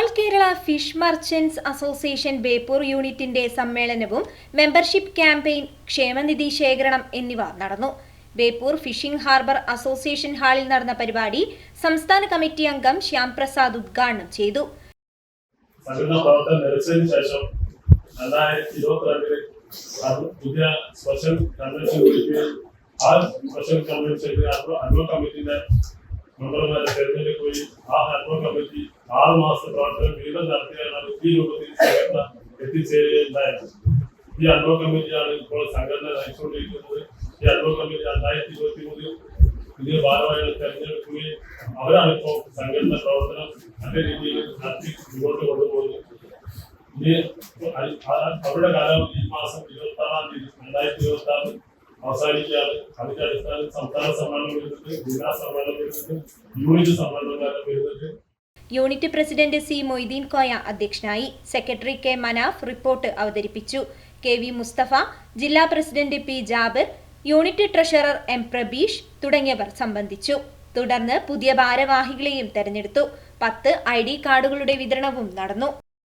All Kerala fish merchants association Beypore യൂണിറ്റിന്റെ സമ്മേളനവും membership campaign, ക്ഷേമനിധി ശേഖരണം എന്നിവ നടന്നു. ബേപ്പൂർ ഫിഷിംഗ് ഹാർബർ അസോസിയേഷൻ ഹാളിൽ നടന്ന പരിപാടി സംസ്ഥാന കമ്മിറ്റി അംഗം ശ്യാംപ്രസാദ് ഉദ്ഘാടനം ചെയ്തു. മെമ്പർമാരെ തെരഞ്ഞെടുപ്പ് പോയി ആ ഹെൽപ്പർ കമ്മിറ്റി 6 മാസത്തെ പ്രവർത്തനം വീണ്ടും നടത്തിയാണ് ഈ രൂപത്തിൽ സംഘടന എത്തിച്ചേരുകയുണ്ടായത്. ഈ ഹെൽപ്പർ കമ്മിറ്റിയാണ് ഇപ്പോൾ സംഘടന നയിച്ചുകൊണ്ടിരിക്കുന്നത്. ഈ ഹെൽപ്പർ കമ്മിറ്റി 2023 പുതിയ ഭാരവാഹികളെ തെരഞ്ഞെടുക്കുകയും അവരാണ് ഇപ്പോൾ സംഘടന പ്രവർത്തനം നല്ല രീതിയിൽ നടത്തി മുന്നോട്ട് കൊണ്ടുപോകുന്നത്. ഇനി അവരുടെ കാലാവധി ഈ മാസം 26-ാം തീയതി 2026 അവസാനിക്കുകയാണ്. അതിന്റെ അടിസ്ഥാനത്തിൽ സംസ്ഥാന സമ്മേളനം വരുന്നുണ്ട്, ജില്ലാ സമ്മേളനം വരുന്നുണ്ട്, യൂണിറ്റ് സമ്മേളനം വരുന്നുണ്ട്. Unit president C Moideen Koya അധ്യക്ഷനായി. സെക്രട്ടറി കെ മനാഫ് റിപ്പോർട്ട് അവതരിപ്പിച്ചു. കെ വി മുസ്തഫ, ജില്ലാ president P Jabir, unit treasurer M Prabeesh തുടങ്ങിയവർ സംബന്ധിച്ചു. തുടർന്ന് പുതിയ ഭാരവാഹികളെയും തെരഞ്ഞെടുത്തു. 10 ID കാർഡുകളുടെ വിതരണവും നടന്നു.